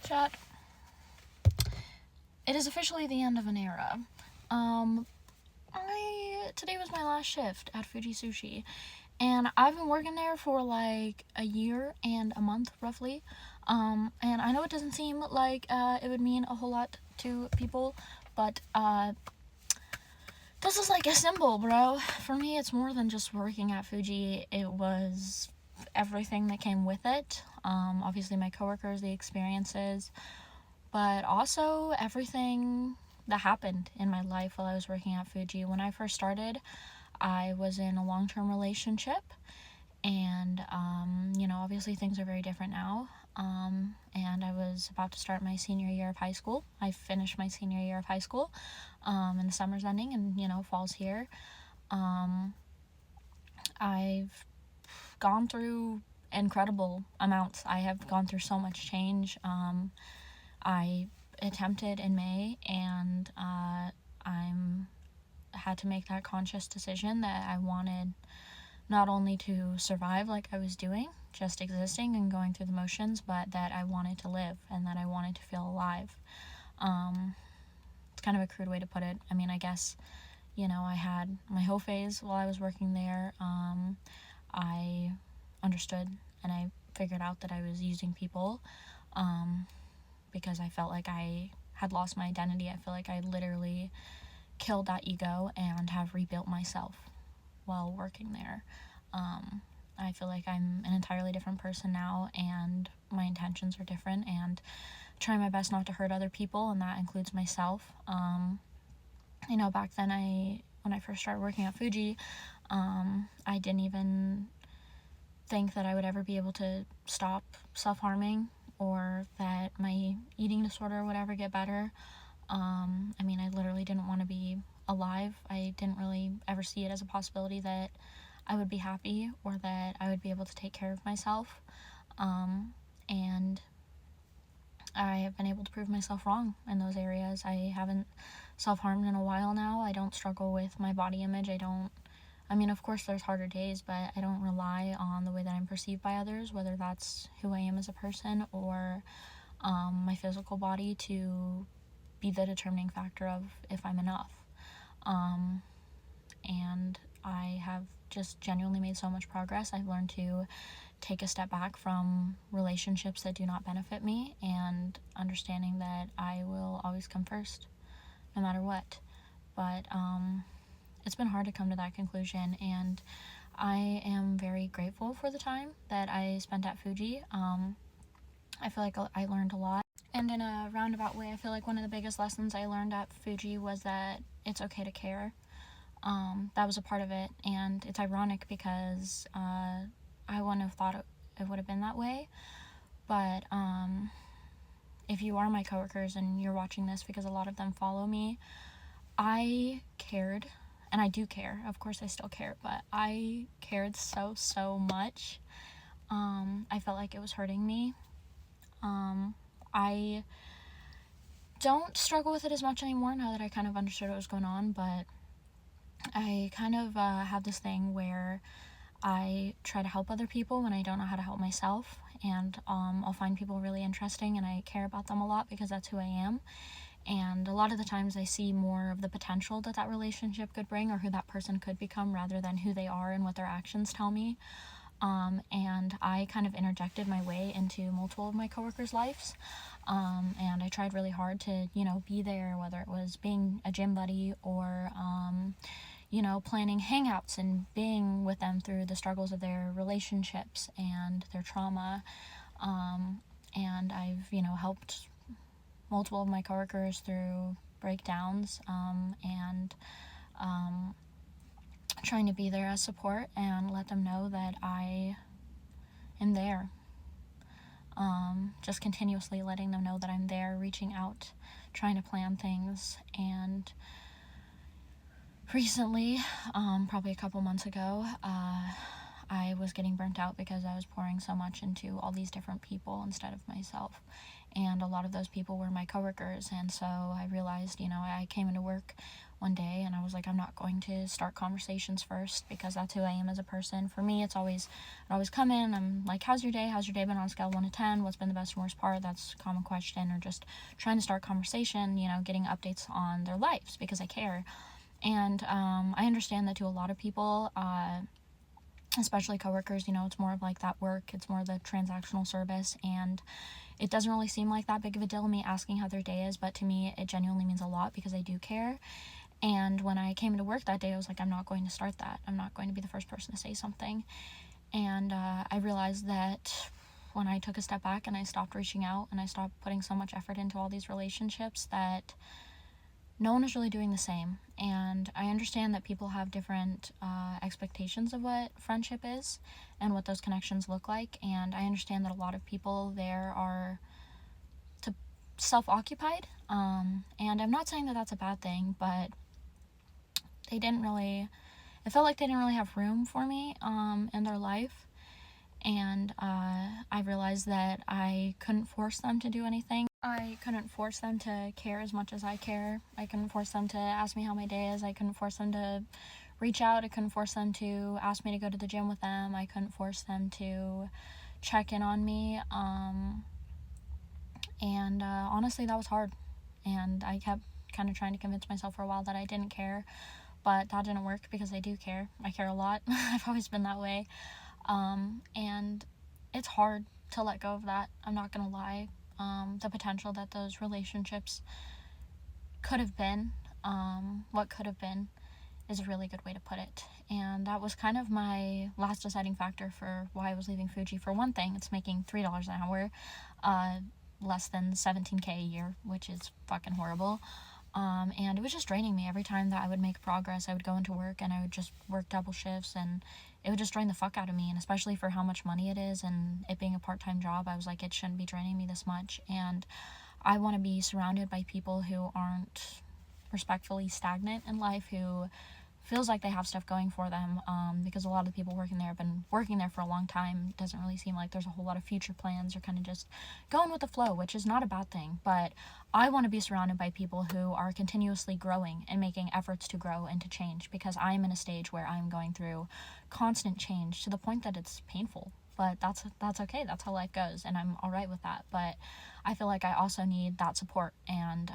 Chat, it is officially the end of an era. Today was my last shift at Fuji Sushi, and I've been working there for like a year and a month, roughly. And I know it doesn't seem like it would mean a whole lot to people, but this is like a symbol, bro. For me, it's more than just working at Fuji. It was everything that came with it. Obviously my coworkers, the experiences, but also everything that happened in my life while I was working at Fuji. When I first started, I was in a long-term relationship, and obviously things are very different now. And I was about to start my senior year of high school. I finished my senior year of high school, and the summer's ending, and fall's here. I've gone through incredible amounts. I have gone through so much change. I attempted in May, and I'm had to make that conscious decision that I wanted not only to survive like I was doing, just existing and going through the motions, but that I wanted to live and that I wanted to feel alive. It's kind of a crude way to put it. I mean, I guess, I had my whole phase while I was working there. I understood and I figured out that I was using people because I felt like I had lost my identity. I feel like I literally killed that ego and have rebuilt myself while working there. I feel like I'm an entirely different person now, and my intentions are different, and trying my best not to hurt other people, and that includes myself. Back then when I first started working at Fuji, I didn't even think that I would ever be able to stop self-harming or that my eating disorder would ever get better. I literally didn't want to be alive. I didn't really ever see it as a possibility that I would be happy or that I would be able to take care of myself. And I have been able to prove myself wrong in those areas. I haven't self-harmed in a while now. I don't struggle with my body image. Of course there's harder days, but I don't rely on the way that I'm perceived by others, whether that's who I am as a person or my physical body, to be the determining factor of if I'm enough. And I have just genuinely made so much progress. I've learned to take a step back from relationships that do not benefit me, and understanding that I will always come first, no matter what. But it's been hard to come to that conclusion, and I am very grateful for the time that I spent at Fuji. I feel like I learned a lot. And in a roundabout way, I feel like one of the biggest lessons I learned at Fuji was that it's okay to care. That was a part of it, and it's ironic because I wouldn't have thought it would have been that way. But if you are my coworkers and you're watching this, because a lot of them follow me, I cared, and I do care. Of course I still care, but I cared so much. I felt like it was hurting me. I don't struggle with it as much anymore now that I kind of understood what was going on, but I kind of have this thing where I try to help other people when I don't know how to help myself, and I'll find people really interesting and I care about them a lot because that's who I am. And a lot of the times I see more of the potential that relationship could bring, or who that person could become, rather than who they are and what their actions tell me. And I kind of interjected my way into multiple of my coworkers' lives, and I tried really hard to, be there, whether it was being a gym buddy or, planning hangouts and being with them through the struggles of their relationships and their trauma. And I've, helped multiple of my coworkers through breakdowns, and trying to be there as support and let them know that I am there. Just continuously letting them know that I'm there, reaching out, trying to plan things. And recently, probably a couple months ago, I was getting burnt out because I was pouring so much into all these different people instead of myself. And a lot of those people were my coworkers, and so I realized, I came into work one day, and I was like, I'm not going to start conversations first because that's who I am as a person. For me, I'd always come in, I'm like, how's your day been on a scale of 1 to 10, what's been the best and worst part? That's a common question. Or just trying to start conversation, getting updates on their lives because I care. And I understand that to a lot of people, especially coworkers, it's more of like that work, it's more of the transactional service, and it doesn't really seem like that big of a deal, me asking how their day is, but to me, it genuinely means a lot because I do care. And when I came into work that day, I was like, I'm not going to start that. I'm not going to be the first person to say something. And I realized that when I took a step back and I stopped reaching out and I stopped putting so much effort into all these relationships, that no one is really doing the same. And I understand that people have different expectations of what friendship is and what those connections look like. And I understand that a lot of people there are self-occupied. And I'm not saying that that's a bad thing, but it felt like they didn't really have room for me in their life. And I realized that I couldn't force them to do anything. I couldn't force them to care as much as I care. I couldn't force them to ask me how my day is. I couldn't force them to reach out. I couldn't force them to ask me to go to the gym with them. I couldn't force them to check in on me. And honestly, that was hard. And I kept kind of trying to convince myself for a while that I didn't care. But that didn't work because I do care. I care a lot. I've always been that way. And it's hard to let go of that. I'm not gonna lie. The potential that those relationships could have been, what could have been, is a really good way to put it. And that was kind of my last deciding factor for why I was leaving Fuji. For one thing, it's making $3 an hour, less than $17K a year, which is fucking horrible. And it was just draining me. Every time that I would make progress, I would go into work and I would just work double shifts, and it would just drain the fuck out of me. And especially for how much money it is and it being a part-time job, I was like, it shouldn't be draining me this much. And I want to be surrounded by people who aren't respectfully stagnant in life, who feels like they have stuff going for them, because a lot of the people working there have been working there for a long time. It doesn't really seem like there's a whole lot of future plans. They're kind of just going with the flow, which is not a bad thing. But I want to be surrounded by people who are continuously growing and making efforts to grow and to change, because I'm in a stage where I'm going through constant change to the point that it's painful. But that's okay. That's how life goes, and I'm all right with that. But I feel like I also need that support, and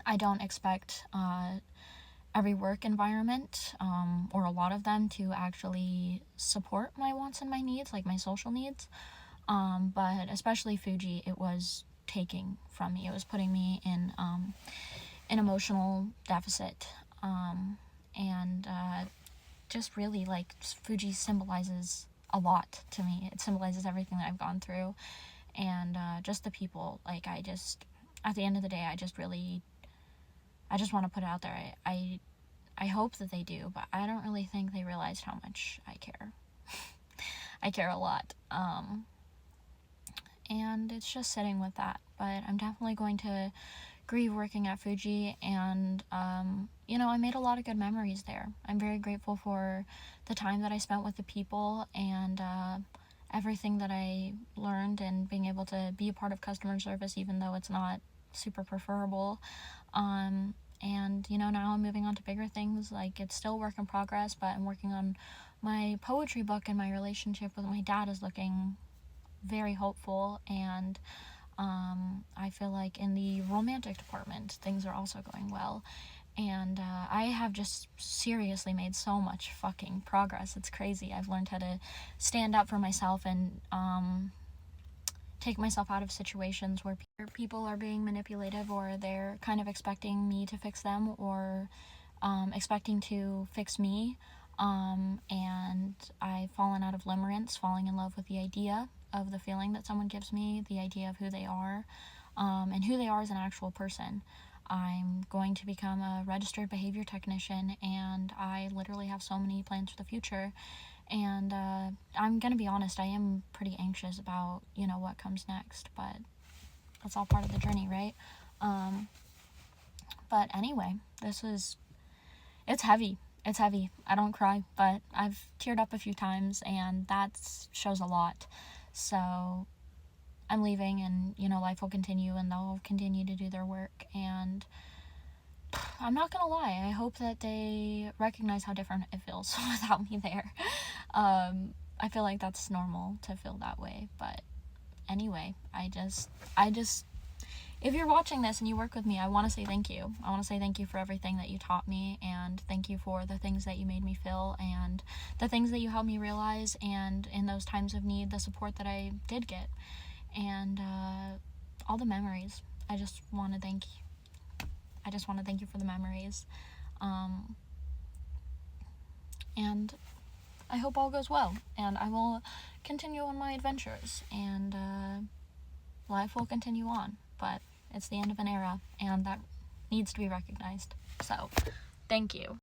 I don't expect every work environment, or a lot of them, to actually support my wants and my needs, like my social needs. But especially Fuji, it was taking from me. It was putting me in an emotional deficit. And just really, like, Fuji symbolizes a lot to me. It symbolizes everything that I've gone through. And just the people, like, at the end of the day, I just want to put it out there. I hope that they do, but I don't really think they realized how much I care. I care a lot. And it's just sitting with that. But I'm definitely going to grieve working at Fuji, and I made a lot of good memories there. I'm very grateful for the time that I spent with the people, and everything that I learned, and being able to be a part of customer service, even though it's not super preferable. And now I'm moving on to bigger things. Like, it's still work in progress, but I'm working on my poetry book, and my relationship with my dad is looking very hopeful. And I feel like in the romantic department, things are also going well. And I have just seriously made so much fucking progress. It's crazy. I've learned how to stand up for myself and take myself out of situations where people are being manipulative, or they're kind of expecting me to fix them, or expecting to fix me. And I've fallen out of limerence, falling in love with the idea of the feeling that someone gives me, the idea of who they are, and who they are as an actual person. I'm going to become a registered behavior technician, and I literally have so many plans for the future. And I'm gonna be honest, I am pretty anxious about, what comes next, but that's all part of the journey, right? But anyway, it's heavy. It's heavy. I don't cry, but I've teared up a few times, and that shows a lot. So I'm leaving, and, life will continue, and they'll continue to do their work, and I'm not gonna lie, I hope that they recognize how different it feels without me there. I feel like that's normal to feel that way, but anyway, I just, if you're watching this and you work with me, I want to say thank you. I want to say thank you for everything that you taught me, and thank you for the things that you made me feel, and the things that you helped me realize, and in those times of need, the support that I did get, and all the memories. I just want to thank you for the memories. And I hope all goes well, and I will continue on my adventures, and life will continue on, but it's the end of an era, and that needs to be recognized. So, thank you.